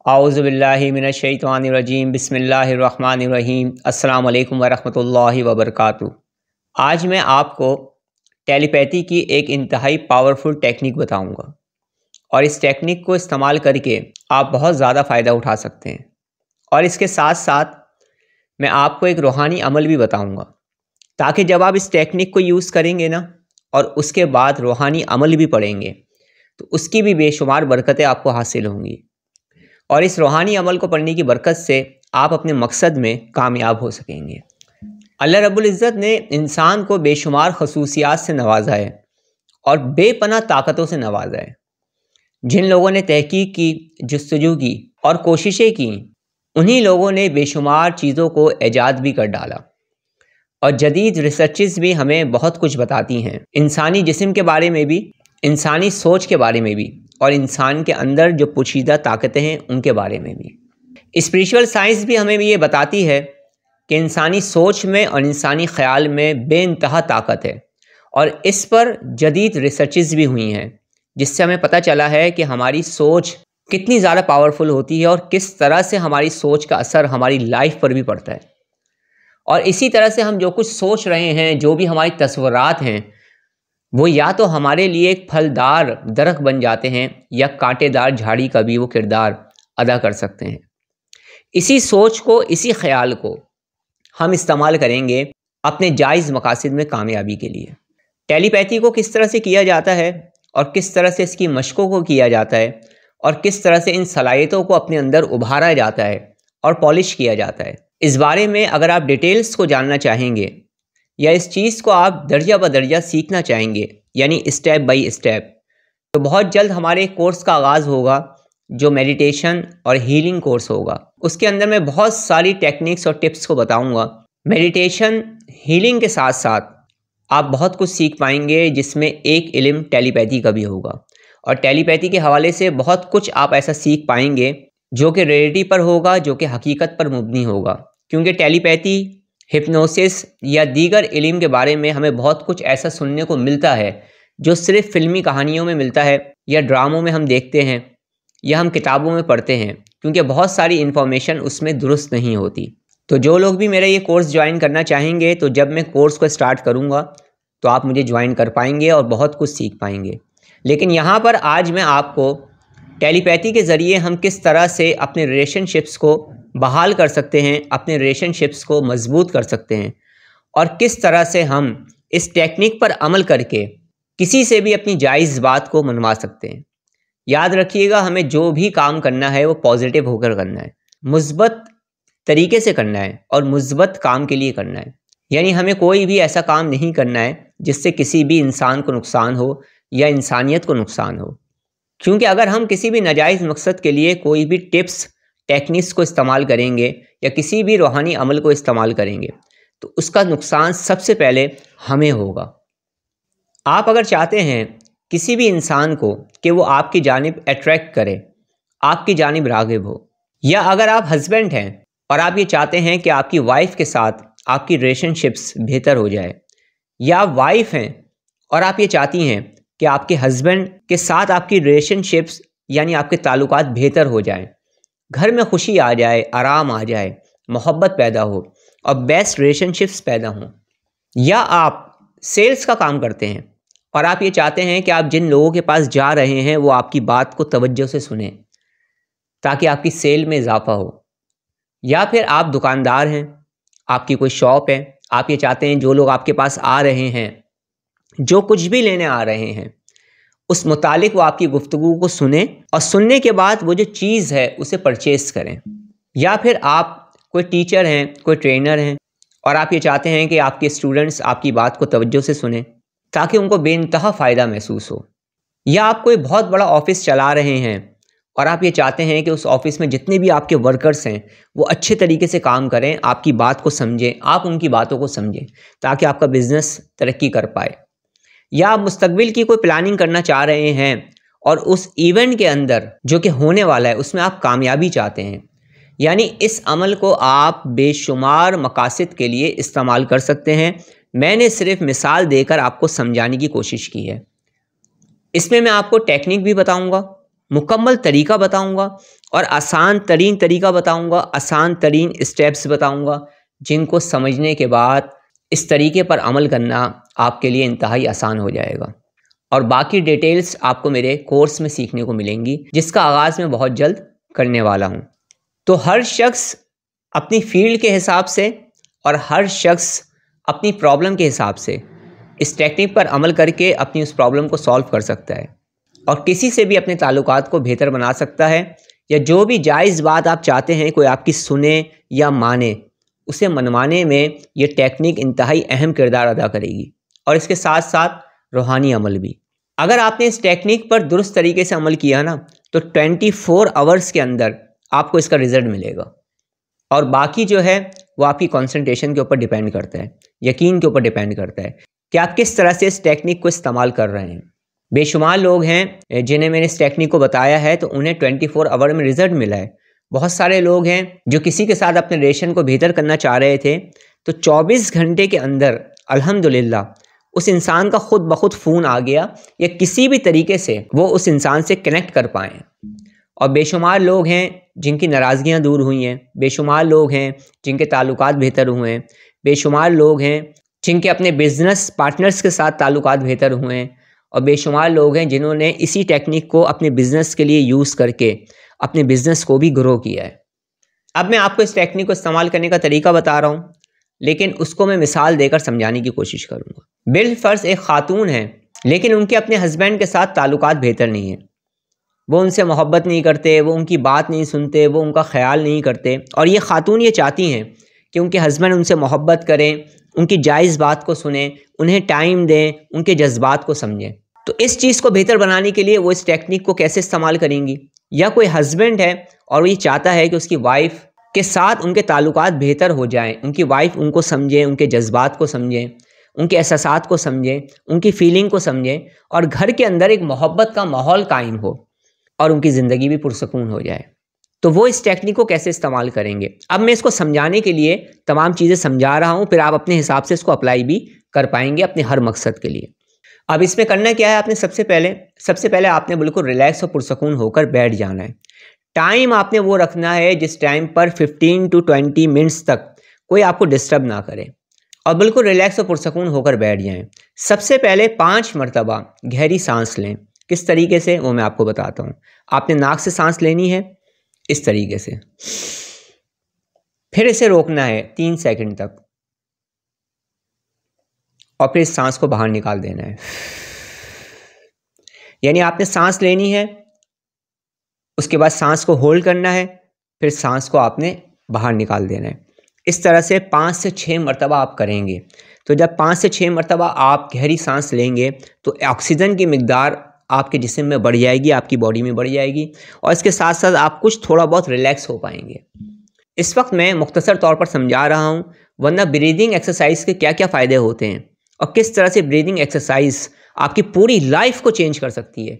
आऊज़ुबिल्लाहि मिनश्शैतानिर्रजीम बिस्मिल्लाहिर्रहमानिर्रहीम अस्सलामु अलैकुम वरहमतुल्लाहि वबरकातुहू। आज मैं आपको टेलीपैथी की एक इंतहाई पावरफुल टेक्निक बताऊंगा और इस टेक्निक को इस्तेमाल करके आप बहुत ज़्यादा फ़ायदा उठा सकते हैं। और इसके साथ साथ मैं आपको एक रूहानी अमल भी बताऊंगा ताकि जब आप इस टेक्निक को यूज़ करेंगे ना और उसके बाद रूहानी अमल भी पढ़ेंगे तो उसकी भी बेशुमार बरकतें आपको हासिल होंगी। और इस रूहानी अमल को पढ़ने की बरकत से आप अपने मकसद में कामयाब हो सकेंगे। अल्लाह रब्बुल इज़्ज़त ने इंसान को बेशुमार खसूसियात से नवाजा है और बेपनाह ताकतों से नवाजा है। जिन लोगों ने तहकीक की, जस्तजू की और कोशिशें की, उन्हीं लोगों ने बेशुमार चीज़ों को ईजाद भी कर डाला। और जदीद रिसर्चेस भी हमें बहुत कुछ बताती हैं, इंसानी जिस्म के बारे में भी, इंसानी सोच के बारे में भी और इंसान के अंदर जो पोशीदा ताकतें हैं उनके बारे में भी। स्पिरिचुअल साइंस भी हमें ये बताती है कि इंसानी सोच में और इंसानी ख्याल में बेइंतहा ताकत है और इस पर जदीद रिसर्चेस भी हुई हैं जिससे हमें पता चला है कि हमारी सोच कितनी ज़्यादा पावरफुल होती है और किस तरह से हमारी सोच का असर हमारी लाइफ पर भी पड़ता है। और इसी तरह से हम जो कुछ सोच रहे हैं, जो भी हमारी तस्वुरात हैं, वो या तो हमारे लिए एक फलदार दरख्त बन जाते हैं या कांटेदार झाड़ी का भी वो किरदार अदा कर सकते हैं। इसी सोच को, इसी ख्याल को हम इस्तेमाल करेंगे अपने जायज़ मकासद में कामयाबी के लिए। टेलीपैथी को किस तरह से किया जाता है और किस तरह से इसकी मशकों को किया जाता है और किस तरह से इन सलाहियतों को अपने अंदर उभारा जाता है और पॉलिश किया जाता है, इस बारे में अगर आप डिटेल्स को जानना चाहेंगे या इस चीज़ को आप दर्जा ब दर्जा सीखना चाहेंगे, यानी स्टेप बाय स्टेप, तो बहुत जल्द हमारे कोर्स का आगाज़ होगा जो मेडिटेशन और हीलिंग कोर्स होगा। उसके अंदर मैं बहुत सारी टेक्निक्स और टिप्स को बताऊंगा। मेडिटेशन, हीलिंग के साथ साथ आप बहुत कुछ सीख पाएंगे जिसमें एक इल्म टेलीपैथी का भी होगा। और टेलीपैथी के हवाले से बहुत कुछ आप ऐसा सीख पाएंगे जो कि रियलिटी पर होगा, जो कि हकीकत पर मुबनी होगा। क्योंकि टेलीपैथी, हिप्नोसिस या दीगर इल्म के बारे में हमें बहुत कुछ ऐसा सुनने को मिलता है जो सिर्फ फिल्मी कहानियों में मिलता है या ड्रामों में हम देखते हैं या हम किताबों में पढ़ते हैं, क्योंकि बहुत सारी इन्फॉर्मेशन उसमें दुरुस्त नहीं होती। तो जो लोग भी मेरा ये कोर्स ज्वाइन करना चाहेंगे, तो जब मैं कोर्स को स्टार्ट करूँगा तो आप मुझे ज्वाइन कर पाएंगे और बहुत कुछ सीख पाएंगे। लेकिन यहाँ पर आज मैं आपको टेलीपैथी के ज़रिए हम किस तरह से अपने रिलेशनशिप्स को बहाल कर सकते हैं, अपने रिलेशनशिप्स को मजबूत कर सकते हैं और किस तरह से हम इस टेक्निक पर अमल करके किसी से भी अपनी जायज़ बात को मनवा सकते हैं। याद रखिएगा, हमें जो भी काम करना है वो पॉजिटिव होकर करना है, मुस्बत तरीके से करना है और मुस्बत काम के लिए करना है। यानी हमें कोई भी ऐसा काम नहीं करना है जिससे किसी भी इंसान को नुकसान हो या इंसानियत को नुकसान हो। क्योंकि अगर हम किसी भी नाजायज़ मकसद के लिए कोई भी टिप्स, टेक्निक्स को इस्तेमाल करेंगे या किसी भी रूहानी अमल को इस्तेमाल करेंगे तो उसका नुकसान सबसे पहले हमें होगा। आप अगर चाहते हैं किसी भी इंसान को कि वो आपकी जानिब अट्रैक्ट करे, आपकी जानिब राग़िब हो, या अगर आप हस्बैंड हैं और आप ये चाहते हैं कि आपकी वाइफ के साथ आपकी रिलेशनशिप्स बेहतर हो जाए, या आप वाइफ हैं और आप ये चाहती हैं कि आपके हस्बैंड के साथ आपकी रिलेशनशिप्स यानी आपके ताल्लुकात बेहतर हो जाएं, घर में खुशी आ जाए, आराम आ जाए, मोहब्बत पैदा हो और बेस्ट रिलेशनशिप्स पैदा हों, या आप सेल्स का काम करते हैं और आप ये चाहते हैं कि आप जिन लोगों के पास जा रहे हैं वो आपकी बात को तवज्जो से सुने ताकि आपकी सेल में इजाफा हो, या फिर आप दुकानदार हैं, आपकी कोई शॉप है, आप ये चाहते हैं जो लोग आपके पास आ रहे हैं, जो कुछ भी लेने आ रहे हैं, उस मुतालिक वो आपकी गुफ्तगू को सुने और सुनने के बाद वो जो चीज़ है उसे परचेस करें। या फिर आप कोई टीचर हैं, कोई ट्रेनर हैं और आप ये चाहते हैं कि आपके स्टूडेंट्स आपकी बात को तवज्जो से सुने ताकि उनको बेइंतहा फ़ायदा महसूस हो। या आप कोई बहुत बड़ा ऑफ़िस चला रहे हैं और आप ये चाहते हैं कि उस ऑफ़िस में जितने भी आपके वर्कर्स हैं वो अच्छे तरीके से काम करें, आपकी बात को समझें, आप उनकी बातों को समझें ताकि आपका बिज़नेस तरक्की कर पाए। या आप मुस्तकबिल की कोई प्लानिंग करना चाह रहे हैं और उस इवेंट के अंदर जो कि होने वाला है उसमें आप कामयाबी चाहते हैं। यानी इस अमल को आप बेशुमार मकासद के लिए इस्तेमाल कर सकते हैं। मैंने सिर्फ मिसाल देकर आपको समझाने की कोशिश की है। इसमें मैं आपको टेक्निक भी बताऊंगा, मुकम्मल तरीका बताऊंगा और आसान तरीन तरीका बताऊंगा, आसान तरीन स्टेप्स बताऊंगा, जिनको समझने के बाद इस तरीके पर अमल करना आपके लिए इंतहाई आसान हो जाएगा। और बाकी डिटेल्स आपको मेरे कोर्स में सीखने को मिलेंगी, जिसका आगाज़ मैं बहुत जल्द करने वाला हूँ। तो हर शख्स अपनी फील्ड के हिसाब से और हर शख्स अपनी प्रॉब्लम के हिसाब से इस टेक्निक पर अमल करके अपनी उस प्रॉब्लम को सॉल्व कर सकता है और किसी से भी अपने ताल्लुकात को बेहतर बना सकता है, या जो भी जायज़ बात आप चाहते हैं कोई आपकी सुने या माने, उसे मनवाने में ये टेक्निक इंतहाई अहम किरदार अदा करेगी। और इसके साथ साथ रूहानी अमल भी। अगर आपने इस टेक्निक पर दुरुस्त तरीके से अमल किया ना, तो 24 आवर्स के अंदर आपको इसका रिज़ल्ट मिलेगा। और बाकी जो है वो आपकी कंसंट्रेशन के ऊपर डिपेंड करता है, यकीन के ऊपर डिपेंड करता है कि आप किस तरह से इस टेक्निक को इस्तेमाल कर रहे हैं। बेशुमार लोग हैं जिन्हें मैंने इस टेक्निक को बताया है तो उन्हें 24 आवर में रिज़ल्ट मिला है। बहुत सारे लोग हैं जो किसी के साथ अपने रिलेशन को बेहतर करना चाह रहे थे, तो 24 घंटे के अंदर अल्हम्दुलिल्लाह उस इंसान का खुद ब खुद फ़ोन आ गया, या किसी भी तरीके से वो उस इंसान से कनेक्ट कर पाएँ। और बेशुमार लोग हैं जिनकी नाराज़गियाँ दूर हुई हैं, बेशुमार लोग हैं जिनके ताल्लुकात बेहतर हुए हैं, बेशुमार लोग हैं जिनके अपने बिज़नेस पार्टनर्स के साथ ताल्लुकात बेहतर हुए हैं, और बेशुमार लोग हैं जिन्होंने इसी टेक्निक को अपने बिज़नेस के लिए यूज़ करके अपने बिज़नेस को भी ग्रो किया है। अब मैं आपको इस टेक्निक को इस्तेमाल करने का तरीका बता रहा हूँ, लेकिन उसको मैं मिसाल देकर समझाने की कोशिश करूँगा। बिलफर्ज एक खातून है, लेकिन उनके अपने हस्बैंड के साथ ताल्लुकात बेहतर नहीं है। वो उनसे मोहब्बत नहीं करते, वो उनकी बात नहीं सुनते, वो उनका ख्याल नहीं करते, और ये खातून ये चाहती हैं कि उनके हस्बैंड उनसे मोहब्बत करें, उनकी जायज़ बात को सुने, उन्हें टाइम दें, उनके जज्बात को समझें। तो इस चीज़ को बेहतर बनाने के लिए वो इस टेक्निक को कैसे इस्तेमाल करेंगी? या कोई हस्बैंड है और वो ये चाहता है कि उसकी वाइफ के साथ उनके ताल्लुकात बेहतर हो जाएं, उनकी वाइफ उनको समझे, उनके जज्बात को समझें, उनके एहसासात को समझें, उनकी फीलिंग को समझें, और घर के अंदर एक मोहब्बत का माहौल कायम हो और उनकी ज़िंदगी भी पुरसकून हो जाए। तो वो इस टेक्निक को कैसे इस्तेमाल करेंगे? अब मैं इसको समझाने के लिए तमाम चीज़ें समझा रहा हूँ, फिर आप अपने हिसाब से इसको अप्लाई भी कर पाएंगे अपने हर मकसद के लिए। अब इसमें करना क्या है, आपने सबसे पहले आपने बिल्कुल रिलैक्स और पुरसकून होकर बैठ जाना है। टाइम आपने वो रखना है जिस टाइम पर 15 to 20 मिनट्स तक कोई आपको डिस्टर्ब ना करे, और बिल्कुल रिलैक्स और पुरसकून होकर बैठ जाएं। सबसे पहले 5 मरतबा गहरी सांस लें। किस तरीके से, वो मैं आपको बताता हूँ। आपने नाक से सांस लेनी है इस तरीके से, फिर इसे रोकना है 3 सेकंड तक, और फिर इस सांस को बाहर निकाल देना है। यानी आपने सांस लेनी है, उसके बाद सांस को होल्ड करना है, फिर सांस को आपने बाहर निकाल देना है। इस तरह से 5 से 6 मरतबा आप करेंगे। तो जब 5 से 6 मरतबा आप गहरी सांस लेंगे तो ऑक्सीजन की मिकदार आपके जिस्म में बढ़ जाएगी, आपकी बॉडी में बढ़ जाएगी, और इसके साथ साथ आप कुछ थोड़ा बहुत रिलैक्स हो पाएंगे। इस वक्त मैं मुख्तसर तौर पर समझा रहा हूँ, वरना ब्रीदिंग एक्सरसाइज के क्या क्या फ़ायदे होते हैं और किस तरह से ब्रीदिंग एक्सरसाइज आपकी पूरी लाइफ को चेंज कर सकती है,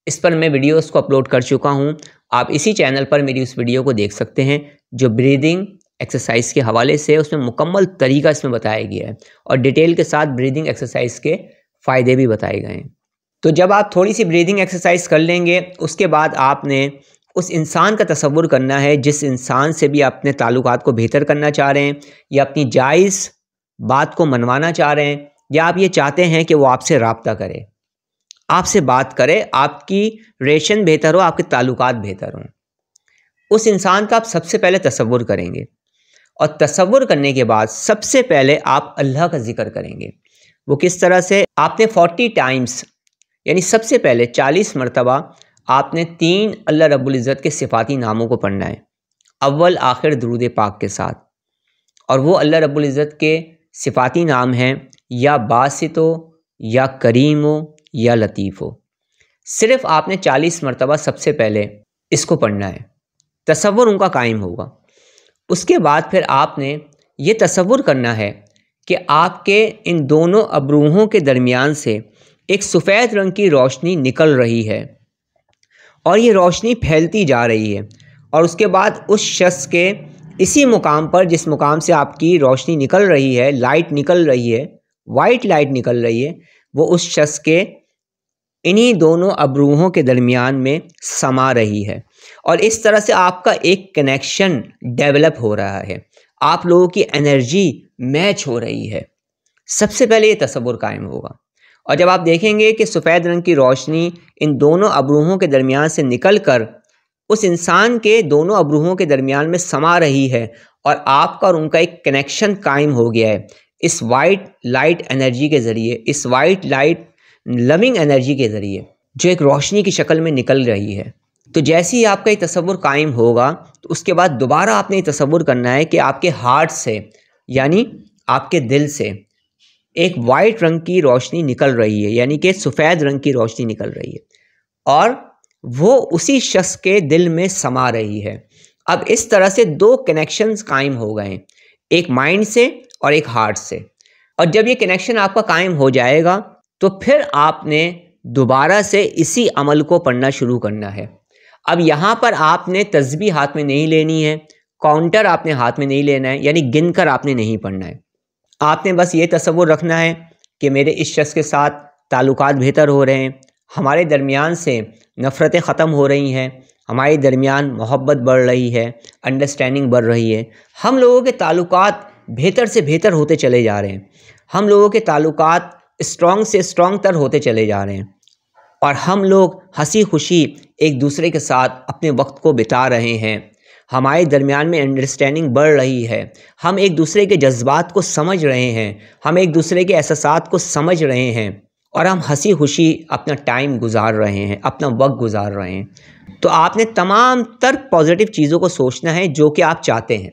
इस पर मैं वीडियोस को अपलोड कर चुका हूँ। आप इसी चैनल पर मेरी उस वीडियो को देख सकते हैं जो ब्रीदिंग एक्सरसाइज के हवाले से, उसमें मुकम्मल तरीका इसमें बताया गया है और डिटेल के साथ ब्रीदिंग एक्सरसाइज के फ़ायदे भी बताए गए हैं। तो जब आप थोड़ी सी ब्रीदिंग एक्सरसाइज कर लेंगे, उसके बाद आपने उस इंसान का तसव्वुर करना है जिस इंसान से भी अपने ताल्लुकात को बेहतर करना चाह रहे हैं, या अपनी जायज़ बात को मनवाना चाह रहे हैं, या आप ये चाहते हैं कि वो आपसे राब्ता करे, आपसे बात करे, आपकी रिलेशन बेहतर हो, आपके ताल्लुकात बेहतर हों। उस इंसान का आप सबसे पहले तसव्वुर करेंगे, और तसव्वुर करने के बाद सबसे पहले आप अल्लाह का जिक्र करेंगे। वो किस तरह से? आपने 40 टाइम्स, यानी सबसे पहले 40 मरतबा आपने 3 अल्लाह रब्बुल इज़्ज़त के सिफ़ाती नामों को पढ़ना है, अव्वल आखिर दुरूद पाक के साथ। और वो अल्लाह रब्बुल इज़्ज़त के सिफ़ाती नाम हैं या बासितो, या करीमो, या लतीफ़ो। सिर्फ़ आपने 40 मरतबा सबसे पहले इसको पढ़ना है, तसव्वुर उनका कायम होगा। उसके बाद फिर आपने ये तसव्वुर करना है कि आपके इन दोनों अबरूहों के दरमियान से एक सफ़ेद रंग की रोशनी निकल रही है, और ये रोशनी फैलती जा रही है, और उसके बाद उस शख्स के इसी मुकाम पर, जिस मुकाम से आपकी रोशनी निकल रही है, लाइट निकल रही है, वाइट लाइट निकल रही है, वो उस शख्स के इन्हीं दोनों अबरूहों के दरमियान में समा रही है और इस तरह से आपका एक कनेक्शन डेवलप हो रहा है, आप लोगों की एनर्जी मैच हो रही है। सबसे पहले ये तसव्वुर कायम होगा। और जब आप देखेंगे कि सफ़ेद रंग की रोशनी इन दोनों अबरूहों के दरमियान से निकल कर उस इंसान के दोनों अबरूहों के दरमियान में समा रही है और आपका और उनका एक कनेक्शन कायम हो गया है इस वाइट लाइट एनर्जी के ज़रिए, इस वाइट लाइट लविंग एनर्जी के ज़रिए जो एक रोशनी की शक्ल में निकल रही है। तो जैसे ही आपका ये तसव्वुर कायम होगा तो उसके बाद दोबारा आपने ये तसव्वुर करना है कि आपके हार्ट से यानी आपके दिल से एक वाइट रंग की रोशनी निकल रही है, यानी कि सफ़ेद रंग की रोशनी निकल रही है और वो उसी शख्स के दिल में समा रही है। अब इस तरह से दो कनेक्शंस कायम हो गए, एक माइंड से और एक हार्ट से। और जब ये कनेक्शन आपका कायम हो जाएगा तो फिर आपने दोबारा से इसी अमल को पढ़ना शुरू करना है। अब यहाँ पर आपने तस्बीह हाथ में नहीं लेनी है, काउंटर आपने हाथ में नहीं लेना है, यानी गिनकर आपने नहीं पढ़ना है। आपने बस ये तसव्वुर रखना है कि मेरे इस शख्स के साथ ताल्लुकात बेहतर हो रहे हैं, हमारे दरमियान से नफ़रतें ख़त्म हो रही हैं, हमारे दरमियान मोहब्बत बढ़ रही है, अंडरस्टैंडिंग बढ़ रही है, हम लोगों के ताल्लुकात बेहतर से बेहतर होते चले जा रहे हैं, हम लोगों के ताल्लुकात स्ट्रॉन्ग से स्ट्रॉन्ग तर होते चले जा रहे हैं और हम लोग हंसी खुशी एक दूसरे के साथ अपने वक्त को बिता रहे हैं, हमारे दरमियान में अंडरस्टैंडिंग बढ़ रही है, हम एक दूसरे के जज्बात को समझ रहे हैं, हम एक दूसरे के एहसासात को समझ रहे हैं और हम हंसी खुशी अपना टाइम गुजार रहे हैं, अपना वक्त गुजार रहे हैं। तो आपने तमाम तर पॉजिटिव चीज़ों को सोचना है जो कि आप चाहते हैं।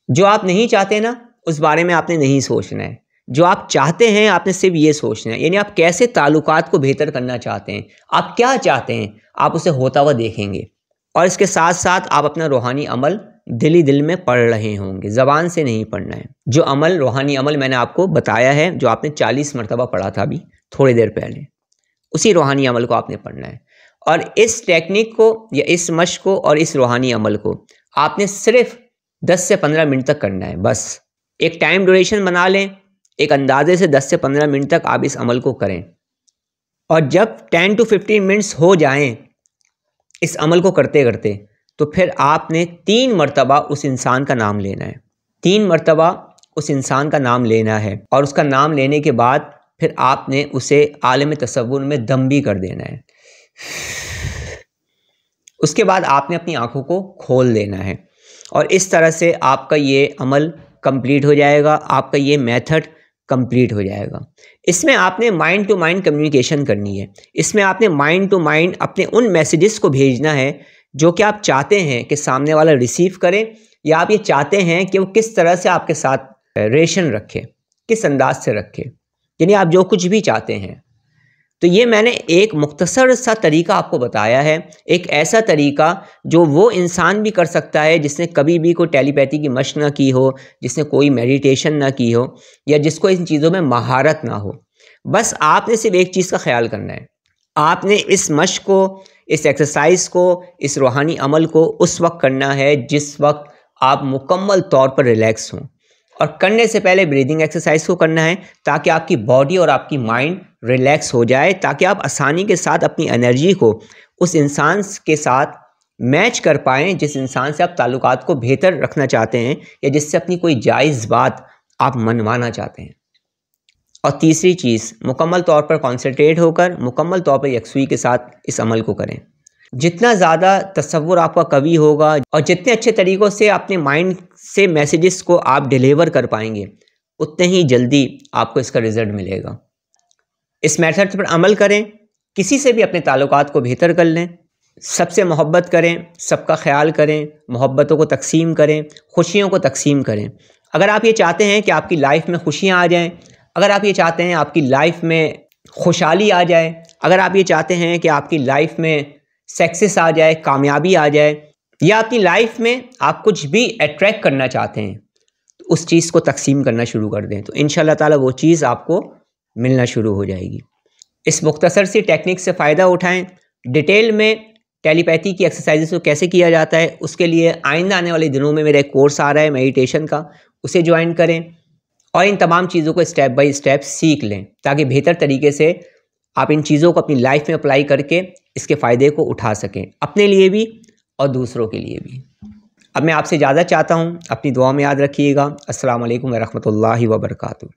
जो आप नहीं चाहते ना उस बारे में आपने नहीं सोचना है, जो आप चाहते हैं आपने सिर्फ ये सोचना है, यानी आप कैसे ताल्लुकात को बेहतर करना चाहते हैं, आप क्या चाहते हैं, आप उसे होता हुआ देखेंगे। और इसके साथ साथ आप अपना रूहानी अमल दिली दिल में पढ़ रहे होंगे, ज़बान से नहीं पढ़ना है। जो अमल रूहानी अमल मैंने आपको बताया है, जो आपने 40 मरतबा पढ़ा था अभी थोड़ी देर पहले, उसी रूहानी अमल को आपने पढ़ना है। और इस टेक्निक को या इस मश्क को और इस रूहानी अमल को आपने सिर्फ 10 से 15 मिनट तक करना है। बस एक टाइम ड्यूरेशन बना लें, एक अंदाजे से 10 से 15 मिनट तक आप इस अमल को करें और जब 10 to 15 मिनट्स हो जाएं इस अमल को करते करते, तो फिर आपने 3 मरतबा उस इंसान का नाम लेना है, 3 मरतबा उस इंसान का नाम लेना है और उसका नाम लेने के बाद फिर आपने उसे आलम तसव्वुर में दम भी कर देना है। उसके बाद आपने अपनी आंखों को खोल देना है और इस तरह से आपका ये अमल कंप्लीट हो जाएगा, आपका ये मेथड कंप्लीट हो जाएगा। इसमें आपने माइंड टू माइंड कम्युनिकेशन करनी है, इसमें आपने माइंड टू माइंड अपने उन मैसेजेस को भेजना है जो कि आप चाहते हैं कि सामने वाला रिसीव करे, या आप ये चाहते हैं कि वो किस तरह से आपके साथ रिलेशन रखे, किस अंदाज से रखे, यानी आप जो कुछ भी चाहते हैं। तो ये मैंने एक मुख्तसर सा तरीका आपको बताया है, एक ऐसा तरीका जो वो इंसान भी कर सकता है जिसने कभी भी कोई टेलीपैथी की मशक ना की हो, जिसने कोई मेडिटेशन ना की हो, या जिसको इन चीज़ों में महारत ना हो। बस आपने सिर्फ एक चीज़ का ख्याल करना है, आपने इस मशक को, इस एक्सरसाइज को, इस रूहानी अमल को उस वक्त करना है जिस वक्त आप मुकम्मल तौर पर रिलैक्स हों। और करने से पहले ब्रीदिंग एक्सरसाइज को करना है ताकि आपकी बॉडी और आपकी माइंड रिलैक्स हो जाए, ताकि आप आसानी के साथ अपनी एनर्जी को उस इंसान के साथ मैच कर पाएँ जिस इंसान से आप ताल्लुकात को बेहतर रखना चाहते हैं या जिससे अपनी कोई जायज़ बात आप मनवाना चाहते हैं। और तीसरी चीज़, मुकम्मल तौर पर कॉन्सेंट्रेट होकर मुकम्मल तौर पर यकसुई के साथ इस अमल को करें। जितना ज़्यादा तसव्वुर आपका कवी होगा और जितने अच्छे तरीक़ों से अपने माइंड से मैसेजेस को आप डिलीवर कर पाएंगे, उतने ही जल्दी आपको इसका रिज़ल्ट मिलेगा। इस मेथड पर अमल करें, किसी से भी अपने ताल्लुकात को बेहतर कर लें, सबसे मोहब्बत करें, सबका ख्याल करें, मोहब्बतों को तकसीम करें, खुशियों को तकसीम करें। अगर आप ये चाहते हैं कि आपकी लाइफ में खुशियाँ आ जाएँ, अगर आप ये चाहते हैं आपकी लाइफ में खुशहाली आ जाए, अगर आप ये चाहते हैं कि आपकी लाइफ में सक्सेस आ जाए, कामयाबी आ जाए, या अपनी लाइफ में आप कुछ भी अट्रैक्ट करना चाहते हैं, तो उस चीज़ को तकसीम करना शुरू कर दें, तो इंशाल्लाह ताला वो चीज़ आपको मिलना शुरू हो जाएगी। इस मुख्तसर सी टेक्निक से फ़ायदा उठाएं। डिटेल में टेलीपैथी की एक्सरसाइजेस को कैसे किया जाता है उसके लिए आइंदा आने वाले दिनों में मेरा एक कोर्स आ रहा है मेडिटेशन का, उसे ज्वाइन करें और इन तमाम चीज़ों को स्टेप बाय स्टेप सीख लें ताकि बेहतर तरीके से आप इन चीज़ों को अपनी लाइफ में अप्लाई करके इसके फ़ायदे को उठा सकें, अपने लिए भी और दूसरों के लिए भी। अब मैं आपसे इजाज़त चाहता हूँ, अपनी दुआ में याद रखिएगा। अस्सलाम वालेकुम व रहमतुल्लाहि व बरकातुहू।